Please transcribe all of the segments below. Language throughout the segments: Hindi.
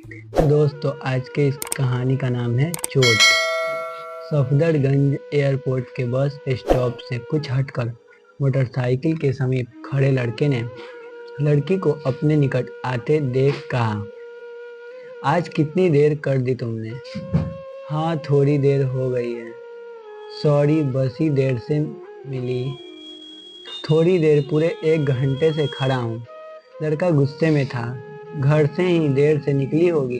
तो दोस्तों आज के इस कहानी का नाम है चोट। सफदरगंज एयरपोर्ट के बस स्टॉप से कुछ हटकर मोटरसाइकिल के समीप खड़े लड़के ने लड़की को अपने निकट आते देख कहा, आज कितनी देर कर दी तुमने? हाँ, थोड़ी देर हो गई है। सॉरी, बस ही देर से मिली। थोड़ी देर, पूरे 1 घंटे से खड़ा हूँ। लड़का गुस्से में था। घर से ही देर से निकली होगी।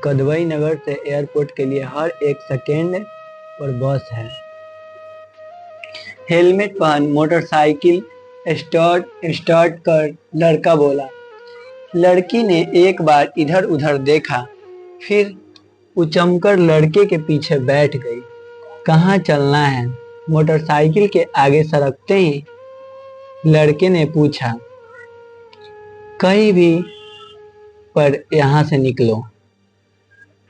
कदवई नगर से एयरपोर्ट के लिए हर 1 सेकेंड पर बस है। हेलमेट पहन मोटरसाइकिल स्टार्ट कर, लड़का बोला। लड़की ने एक बार इधर उधर देखा, फिर उचमकर लड़के के पीछे बैठ गई। कहाँ चलना है? मोटरसाइकिल के आगे सरकते ही लड़के ने पूछा। कहीं भी, पर यहाँ से निकलो।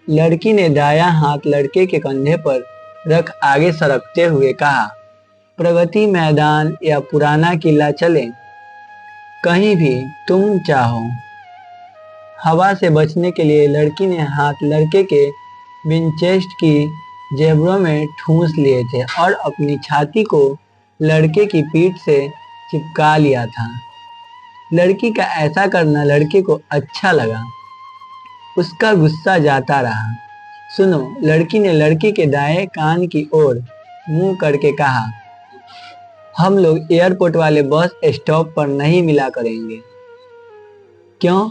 लड़की ने दायां हाथ लड़के के कंधे पर रख आगे सरकते हुए कहा, प्रगति मैदान या पुराना किला चले? कहीं भी तुम चाहो। हवा से बचने के लिए लड़की ने हाथ लड़के के विंचेस्ट की जेबरों में ठूंस लिए थे और अपनी छाती को लड़के की पीठ से चिपका लिया था। लड़की का ऐसा करना लड़के को अच्छा लगा। उसका गुस्सा जाता रहा। सुनो, लड़की ने लड़की के दाएं कान की ओर मुंह करके कहा, हम लोग एयरपोर्ट वाले बस स्टॉप पर नहीं मिला करेंगे। क्यों?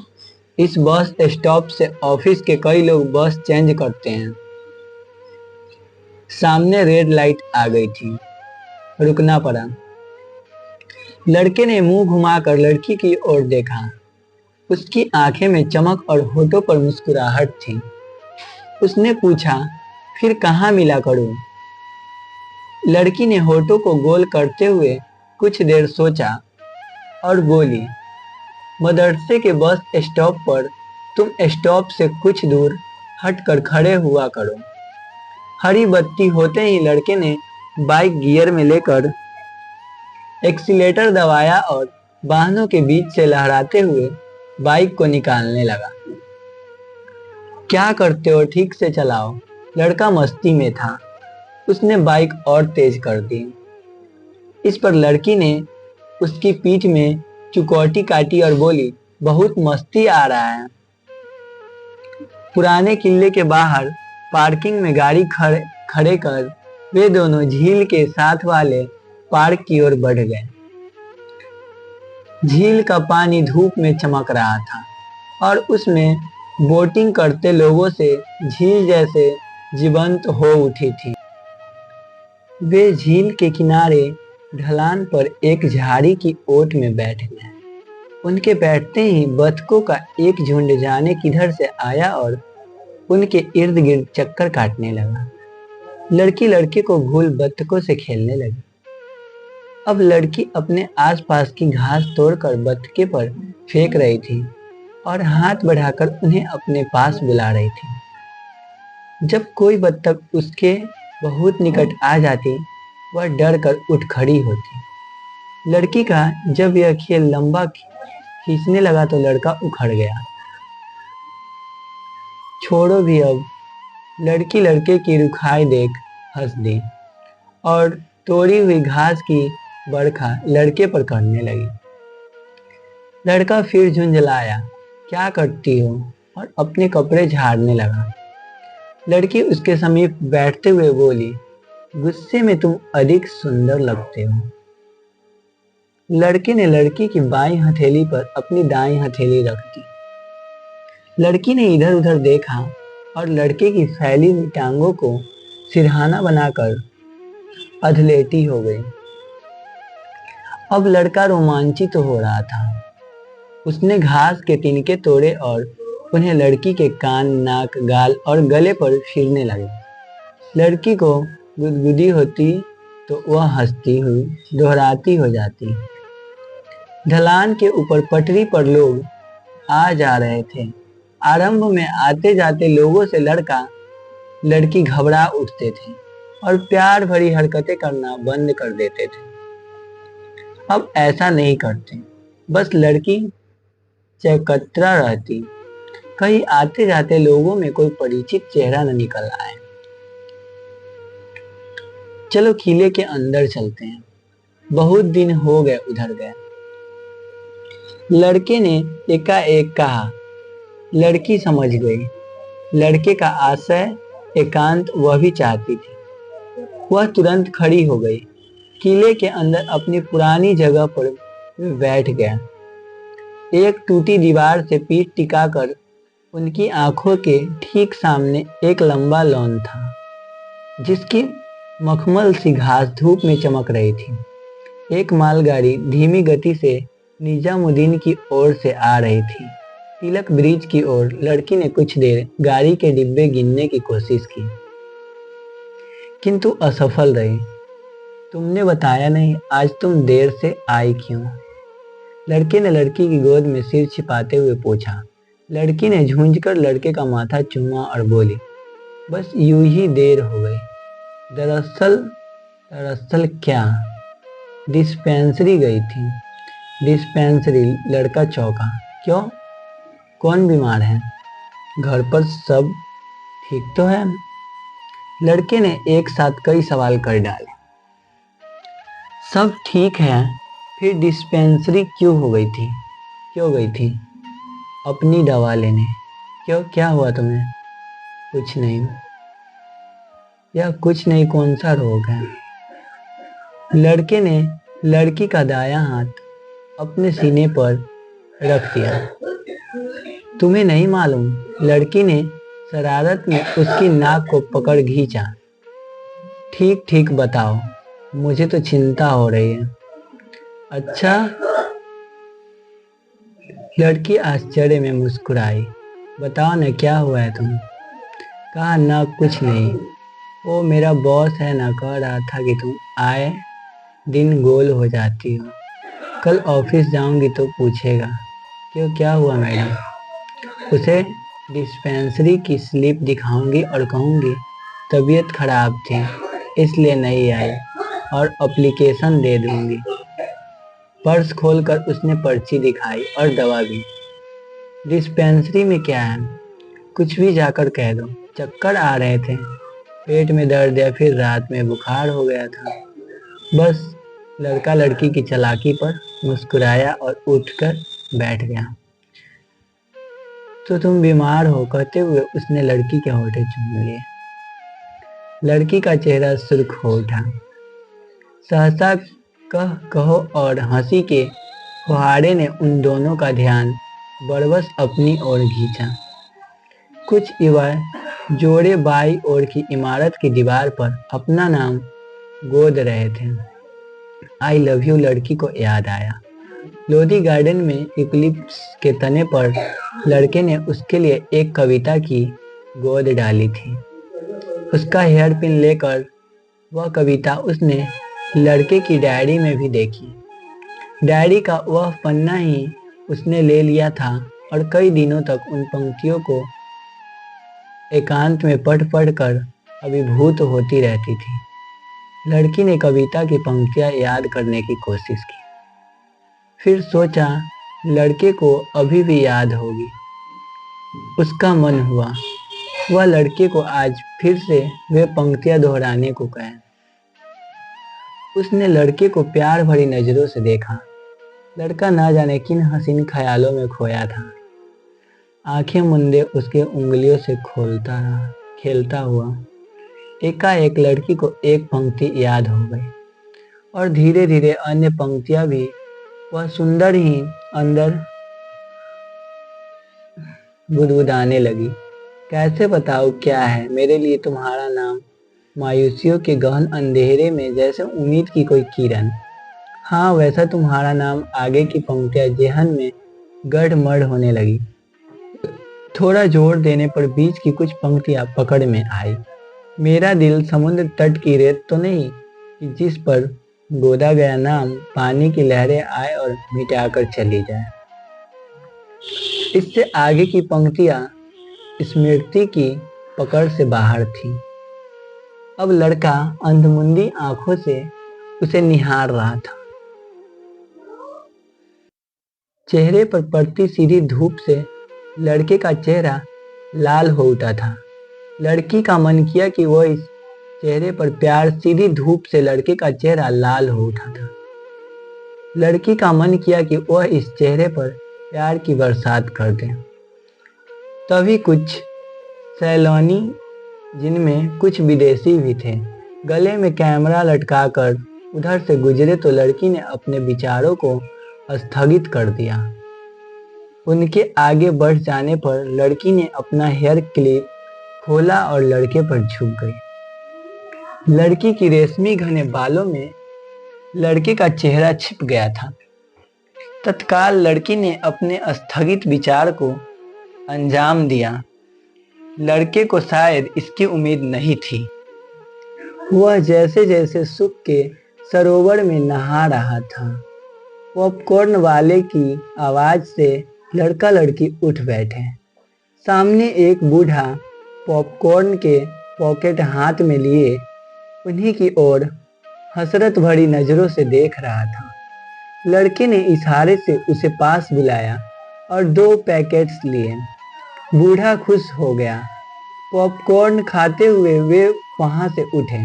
इस बस स्टॉप से ऑफिस के कई लोग बस चेंज करते हैं। सामने रेड लाइट आ गई थी, रुकना पड़ा। लड़के ने मुंह घुमाकर लड़की की ओर देखा। उसकी आंखें में चमक और होठों पर मुस्कुराहट थी। उसने पूछा, फिर कहाँ मिला करूं? लड़की ने होठों को गोल करते हुए कुछ देर सोचा और बोली, मदरसे के बस स्टॉप पर तुम स्टॉप से कुछ दूर हटकर खड़े हुआ करो। हरी बत्ती होते ही लड़के ने बाइक गियर में लेकर एक्सीलेटर दबाया और वाहनों के बीच से लहराते हुए बाइक को निकालने लगा। क्या करते हो? ठीक से चलाओ। लड़का मस्ती में था। उसने बाइक और तेज कर दी। इस पर लड़की ने उसकी पीठ में चुकौटी काटी और बोली, बहुत मस्ती आ रहा है। पुराने किले के बाहर पार्किंग में गाड़ी खड़े कर वे दोनों झील के साथ वाले पार्क की ओर बढ़ गए। झील का पानी धूप में चमक रहा था और उसमें बोटिंग करते लोगों से झील जैसे जीवंत हो उठी थी। वे झील के किनारे ढलान पर एक झाड़ी की ओट में बैठ गए। उनके बैठते ही बतखों का एक झुंड जाने किधर से आया और उनके इर्द गिर्द चक्कर काटने लगा। लड़की लड़के को भूल बतखों से खेलने लगी। अब लड़की अपने आसपास की घास तोड़कर बतखे पर फेंक रही थी और हाथ बढ़ाकर उन्हें अपने पास बुला रही थी। जब कोई बत्तख उसके बहुत निकट आ जाती, वह डर कर उठ खड़ी होती। लड़की का जब यह खेल लंबा खींचने लगा तो लड़का उखड़ गया। छोड़ो भी अब। लड़की लड़के की रुखाई देख हंस दी और तोड़ी हुई घास की बरखा लड़के पर करने लगी। लड़का फिर झुंझलाया, क्या करती हो? और अपने कपड़े झाड़ने लगा। लड़की उसके समीप बैठते हुए बोली, गुस्से में तुम अधिक सुंदर लगते हो। लड़के ने लड़की की बाईं हथेली पर अपनी दाईं हथेली रख दी। लड़की ने इधर उधर देखा और लड़के की फैली हुई टांगों को सिरहाना बनाकर अधलेटी हो गई। अब लड़का रोमांचित हो रहा था। उसने घास के तिनके तोड़े और उन्हें लड़की के कान, नाक, गाल और गले पर फिरने लगे। लड़की को गुदगुदी होती तो वह हंसती हुई दोहराती हो जाती। ढलान के ऊपर पटरी पर लोग आ जा रहे थे। आरंभ में आते जाते लोगों से लड़का लड़की घबरा उठते थे और प्यार भरी हरकतें करना बंद कर देते थे। अब ऐसा नहीं करते। बस लड़की चैकतरा रहती। कहीं आते जाते लोगों में कोई परिचित चेहरा न निकल आए। चलो किले के अंदर चलते हैं, बहुत दिन हो गए उधर गए। लड़के ने एकाएक कहा। लड़की समझ गई। लड़के का आशय एकांत वह भी चाहती थी। वह तुरंत खड़ी हो गई, किले के अंदर अपनी पुरानी जगह पर बैठ गया। एक टूटी दीवार से पीठ टिकाकर उनकी आंखों के ठीक सामने एक लंबा लॉन था, जिसकी मखमल सी घास धूप में चमक रही थी। एक मालगाड़ी धीमी गति से निजामुद्दीन की ओर से आ रही थी। तिलक ब्रिज की ओर लड़की ने कुछ देर गाड़ी के डिब्बे गिनने की कोशिश की, किंतु असफल रही। तुमने बताया नहीं आज तुम देर से आई क्यों? लड़के ने लड़की की गोद में सिर छिपाते हुए पूछा। लड़की ने झूंझकर लड़के का माथा चूमा और बोली, बस यूं ही देर हो गई। दरअसल क्या? डिस्पेंसरी गई थी। डिस्पेंसरी? लड़का चौंका। क्यों? कौन बीमार है? घर पर सब ठीक तो है? लड़के ने एक साथ कई सवाल कर डाले। सब ठीक है, फिर डिस्पेंसरी क्यों गई थी? अपनी दवा लेने। क्यों, क्या हुआ तुम्हें? कुछ नहीं। यह कुछ नहीं कौन सा रोग है? लड़के ने लड़की का दायां हाथ अपने सीने पर रख दिया। तुम्हें नहीं मालूम? लड़की ने शरारत में उसकी नाक को पकड़ खींचा। ठीक ठीक बताओ, मुझे तो चिंता हो रही है। अच्छा। लड़की आश्चर्य में मुस्कुराई। बताओ न, क्या हुआ है तुम? कहा, ना कुछ नहीं। वो मेरा बॉस है ना, कह रहा था कि तुम आए दिन गोल हो जाती हो। कल ऑफिस जाऊंगी तो पूछेगा। क्यों, क्या हुआ मैडम? उसे डिस्पेंसरी की स्लिप दिखाऊंगी और कहूंगी तबीयत खराब थी इसलिए नहीं आई, और एप्लीकेशन दे दूंगी। पर्स खोलकर उसने पर्ची दिखाई और दवा भी। डिस्पेंसरी में क्या है? कुछ भी जाकर कह दो। चक्कर आ रहे थे, पेट में दर्द या फिर रात में बुखार हो गया था, बस। लड़का लड़की की चालाकी पर मुस्कुराया और उठकर बैठ गया। तो तुम बीमार हो, कहते हुए उसने लड़की के होठे चूम लिए। लड़की का चेहरा सुर्ख हो उठा। सहसा कहो और हंसी के फुहारे ने उन दोनों का ध्यान बरबस अपनी ओर खींचा। कुछ युवा जोड़े बाई ओर की इमारत की दीवार पर अपना नाम गोद रहे थे। आई लव यू लड़की को याद आया। लोधी गार्डन में यूकलिप्टस के तने पर लड़के ने उसके लिए एक कविता की गोद डाली थी। उसका हेयर पिन लेकर वह कविता उसने लड़के की डायरी में भी देखी। डायरी का वह पन्ना ही उसने ले लिया था और कई दिनों तक उन पंक्तियों को एकांत में पढ़ पढ़ कर अभिभूत होती रहती थी। लड़की ने कविता की पंक्तियां याद करने की कोशिश की, फिर सोचा लड़के को अभी भी याद होगी। उसका मन हुआ वह लड़के को आज फिर से वे पंक्तियां दोहराने को कहे। उसने लड़के को प्यार भरी नजरों से देखा। लड़का ना जाने किन हसीन ख्यालों में खोया था। आंखें मूंदे उसके उंगलियों से खेलता हुआ एकाएक लड़की को एक पंक्ति याद हो गई और धीरे धीरे अन्य पंक्तियां भी वह सुंदर ही अंदर गुदगुदाने लगी। कैसे बताऊं क्या है मेरे लिए तुम्हारा नाम, मायूसियों के गहन अंधेरे में जैसे उम्मीद की कोई किरण। हाँ, वैसा तुम्हारा नाम। आगे की पंक्तियां जेहन में गड़मड़ होने लगी। थोड़ा जोर देने पर बीच की कुछ पंक्तियां पकड़ में आई। मेरा दिल समुद्र तट की रेत तो नहीं कि जिस पर गोदा गया नाम पानी की लहरें आए और मिटाकर चली जाए। इससे आगे की पंक्तियां स्मृति की पकड़ से बाहर थी। अब लड़का अंधमुंदी आंखों से उसे निहार रहा था। चेहरे पर पड़ती सीधी धूप से लड़के का चेहरा लाल हो उठा था। लड़की का मन किया कि वह इस चेहरे पर प्यार सीधी धूप से लड़के का चेहरा लाल हो उठा था। लड़की का मन किया कि वह इस चेहरे पर प्यार की बरसात कर दे। तभी कुछ सैलानी, जिनमें कुछ विदेशी भी थे, गले में कैमरा लटकाकर उधर से गुजरे तो लड़की ने अपने विचारों को स्थगित कर दिया। उनके आगे बढ़ जाने पर लड़की ने अपना हेयर क्लिप खोला और लड़के पर झुक गई। लड़की की रेशमी घने बालों में लड़के का चेहरा छिप गया था। तत्काल लड़की ने अपने स्थगित विचार को अंजाम दिया। लड़के को शायद इसकी उम्मीद नहीं थी। वह जैसे जैसे सुख के सरोवर में नहा रहा था, पॉपकॉर्न वाले की आवाज से लड़का लड़की उठ बैठे। सामने एक बूढ़ा पॉपकॉर्न के पॉकेट हाथ में लिए उन्हीं की ओर हसरत भरी नजरों से देख रहा था। लड़के ने इशारे से उसे पास बुलाया और 2 पैकेट्स लिए। बूढ़ा खुश हो गया। पॉपकॉर्न खाते हुए वे वहां से उठे।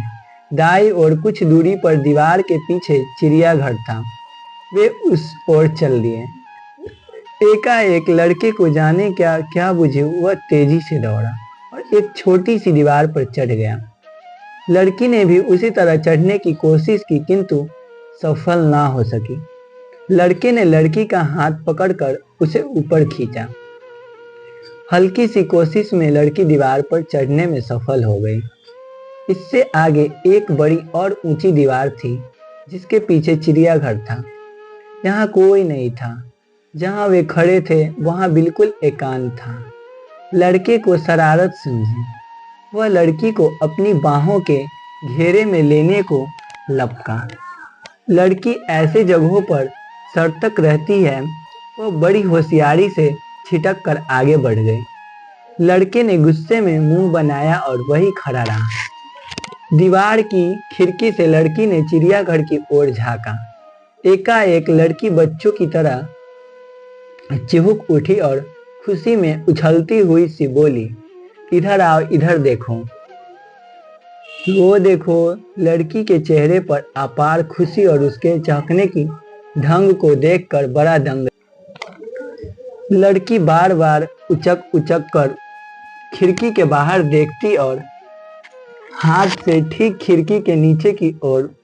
दाईं ओर कुछ दूरी पर दीवार के पीछे चिड़ियाघर था। वे उस ओर चल दिए। एकाएक लड़के को जाने क्या बुझे, वह तेजी से दौड़ा और एक छोटी सी दीवार पर चढ़ गया। लड़की ने भी उसी तरह चढ़ने की कोशिश की, किंतु सफल ना हो सकी। लड़के ने लड़की का हाथ पकड़कर उसे ऊपर खींचा। हल्की सी कोशिश में लड़की दीवार पर चढ़ने में सफल हो गई। इससे आगे एक बड़ी और ऊंची दीवार थी, जिसके पीछे चिड़ियाघर था। यहाँ कोई नहीं था। जहाँ वे खड़े थे वहाँ बिल्कुल एकांत था। लड़के को शरारत सूझी। वह लड़की को अपनी बाहों के घेरे में लेने को लपका। लड़की ऐसे जगहों पर सतर्क रहती है, वह बड़ी होशियारी से छिटक कर आगे बढ़ गई। लड़के ने गुस्से में मुंह बनाया और वही खड़ा रहा। दीवार की खिड़की से लड़की ने चिड़ियाघर की ओर झांका। एकाएक लड़की बच्चों की तरह चिहुक उठी और खुशी में उछलती हुई सी बोली, इधर आओ, इधर देखो। वो देखो। लड़की के चेहरे पर अपार खुशी और उसके चहकने की ढंग को देखकर बड़ा दंग। लड़की बार बार उचक उचक कर खिड़की के बाहर देखती और हाथ से ठीक खिड़की के नीचे की ओर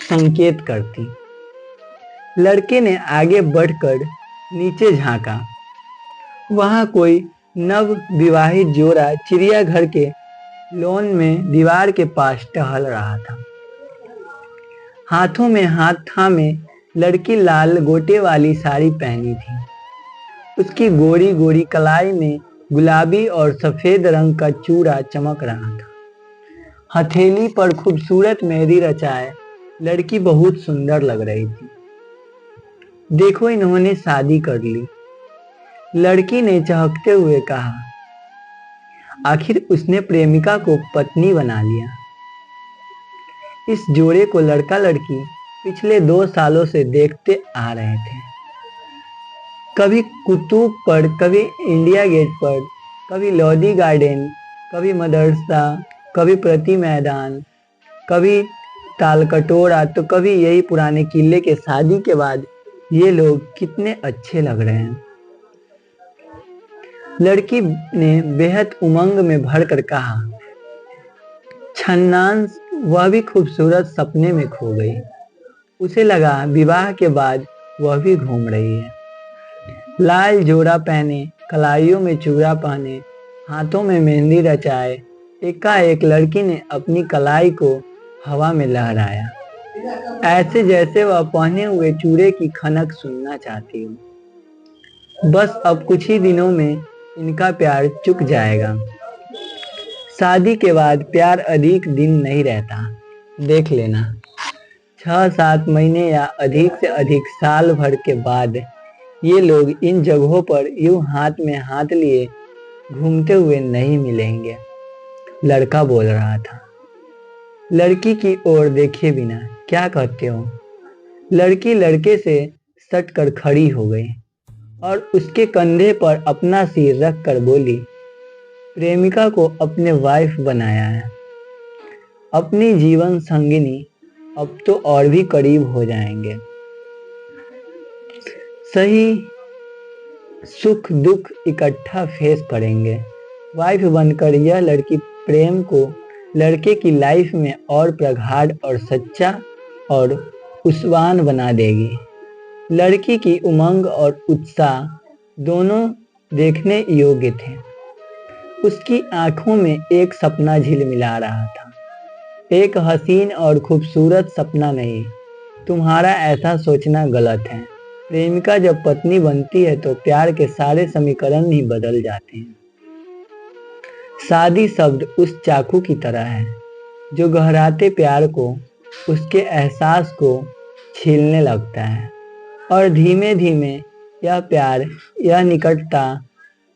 संकेत करती। लड़के ने आगे बढ़कर नीचे झांका। वहां कोई नव विवाहित जोड़ा चिड़ियाघर के लॉन में दीवार के पास टहल रहा था। हाथों में हाथ थामे लड़की लाल गोटे वाली साड़ी पहनी थी। उसकी गोरी गोरी कलाई में गुलाबी और सफेद रंग का चूड़ा चमक रहा था। हथेली पर खूबसूरत मेहंदी रचाए लड़की बहुत सुंदर लग रही थी। देखो, इन्होंने शादी कर ली, लड़की ने चहकते हुए कहा। आखिर उसने प्रेमिका को पत्नी बना लिया। इस जोड़े को लड़का लड़की पिछले 2 सालों से देखते आ रहे थे। कभी कुतुब पर, कभी इंडिया गेट पर, कभी लोधी गार्डन, कभी मदरसा, कभी प्रति मैदान, कभी तालकटोरा, तो कभी यही पुराने किले के। शादी के बाद ये लोग कितने अच्छे लग रहे हैं। लड़की ने बेहद उमंग में भरकर कहा। छन्नांश वह भी खूबसूरत सपने में खो गई। उसे लगा विवाह के बाद वह भी घूम रही है। लाल जोड़ा पहने, कलाइयों में चूड़ा पहने, हाथों में मेहंदी रचाए, एकाएक लड़की ने अपनी कलाई को हवा में लहराया, ऐसे जैसे वह पहने हुए चूड़े की खनक सुनना चाहती हो। बस अब कुछ ही दिनों में इनका प्यार चुक जाएगा। शादी के बाद प्यार अधिक दिन नहीं रहता, देख लेना। 6-7 महीने या अधिक से अधिक साल भर के बाद ये लोग इन जगहों पर यूं हाथ में हाथ लिए घूमते हुए नहीं मिलेंगे, लड़का बोल रहा था। लड़की की ओर देखे बिना, क्या कहते हो? लड़की लड़के से सट कर खड़ी हो गई। और उसके कंधे पर अपना सिर रख कर बोली, प्रेमिका को अपने वाइफ बनाया है, अपनी जीवन संगिनी अब तो और भी करीब हो जाएंगे। सही सुख दुख इकट्ठा फेस करेंगे। वाइफ बनकर यह लड़की प्रेम को लड़के की लाइफ में और प्रगाढ़ और सच्चा और उस्वान बना देगी। लड़की की उमंग और उत्साह दोनों देखने योग्य थे। उसकी आंखों में एक सपना झिलमिला रहा था, एक हसीन और खूबसूरत सपना नहीं। तुम्हारा ऐसा सोचना गलत है। प्रेमिका जब पत्नी बनती है तो प्यार के सारे समीकरण ही बदल जाते हैं। शादी शब्द उस चाकू की तरह है जो गहराते प्यार को, उसके एहसास को छीलने लगता है और धीमे धीमे यह प्यार, यह निकटता,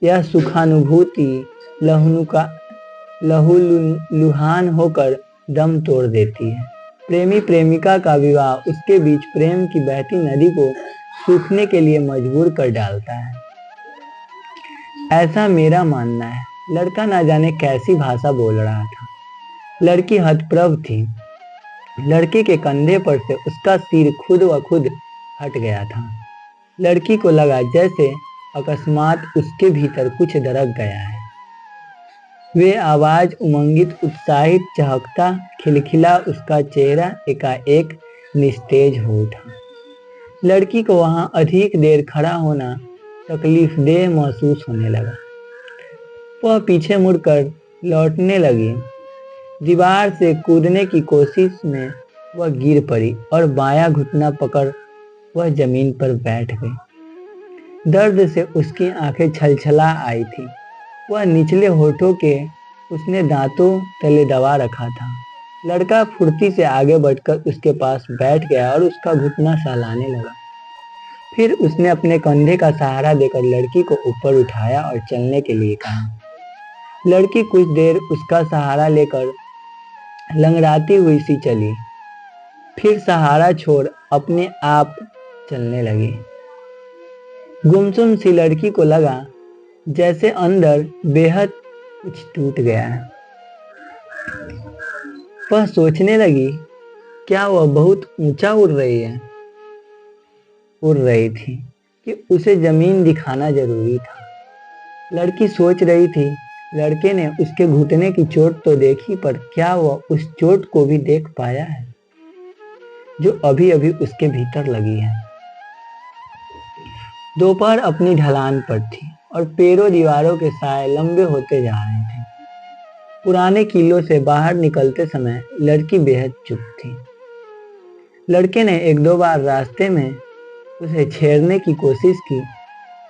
यह सुखानुभूति लहूलुहान होकर दम तोड़ देती है। प्रेमी प्रेमिका का विवाह उसके बीच प्रेम की बहती नदी को सूखने के लिए मजबूर कर डालता है, ऐसा मेरा मानना है। लड़का ना जाने कैसी भाषा बोल रहा था। लड़की हतप्रभ थी। लड़के के कंधे पर से उसका सिर खुद व खुद हट गया था। लड़की को लगा जैसे अकस्मात उसके भीतर कुछ दरक गया है। वे आवाज उमंगित, उत्साहित, चहकता, खिलखिला उसका चेहरा एकाएक निस्तेज हो उठा। लड़की को वहां अधिक देर खड़ा होना तकलीफदेह महसूस होने लगा। वह पीछे मुड़कर लौटने लगी। दीवार से कूदने की कोशिश में वह गिर पड़ी और बायां घुटना पकड़ वह जमीन पर बैठ गई। दर्द से उसकी आंखें छलछला आई थी। वह निचले होठों के उसने दांतों तले दबा रखा था। लड़का फुर्ती से आगे बढ़कर उसके पास बैठ गया और उसका घुटना सहलाने लगा। फिर उसने अपने कंधे का सहारा देकर लड़की को ऊपर उठाया और चलने के लिए कहा। लड़की कुछ देर उसका सहारा लेकर लंगड़ाती हुई सी चली, फिर सहारा छोड़ अपने आप चलने लगी। गुमसुम सी लड़की को लगा जैसे अंदर बेहद कुछ टूट गया है। वह सोचने लगी, क्या वह बहुत ऊंचा उड़ रही थी कि उसे जमीन दिखाना जरूरी था। लड़की सोच रही थी, लड़के ने उसके घुटने की चोट तो देखी, पर क्या वह उस चोट को भी देख पाया है जो अभी अभी उसके भीतर लगी है। दोपहर अपनी ढलान पर थी और पेड़ों दीवारों के साए लंबे होते जा रहे थे। पुराने किलों से बाहर निकलते समय लड़की बेहद चुप थी। लड़के ने एक दो बार रास्ते में उसे छेड़ने की कोशिश की,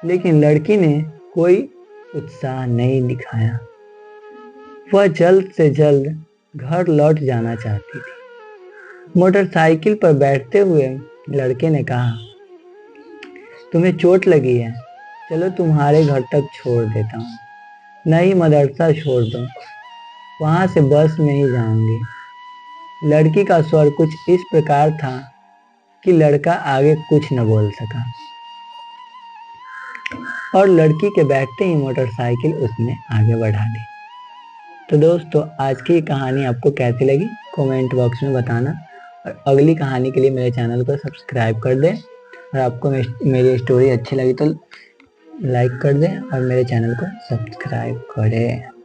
लेकिन लड़की ने कोई उत्साह नहीं दिखाया। वह जल्द से जल्द घर लौट जाना चाहती थी। मोटरसाइकिल पर बैठते हुए लड़के ने कहा, तुम्हें चोट लगी है, चलो तुम्हारे घर तक छोड़ देता हूँ। नहीं, मदरसा छोड़ दो, वहां से बस में ही जाऊंगी। लड़की का स्वर कुछ इस प्रकार था कि लड़का आगे कुछ न बोल सका और लड़की के बैठते ही मोटरसाइकिल उसने आगे बढ़ा दी। तो दोस्तों, आज की कहानी आपको कैसी लगी कमेंट बॉक्स में बताना, और अगली कहानी के लिए मेरे चैनल को सब्सक्राइब कर दें, और आपको मेरी स्टोरी अच्छी लगी तो लाइक कर दें और मेरे चैनल को सब्सक्राइब करें।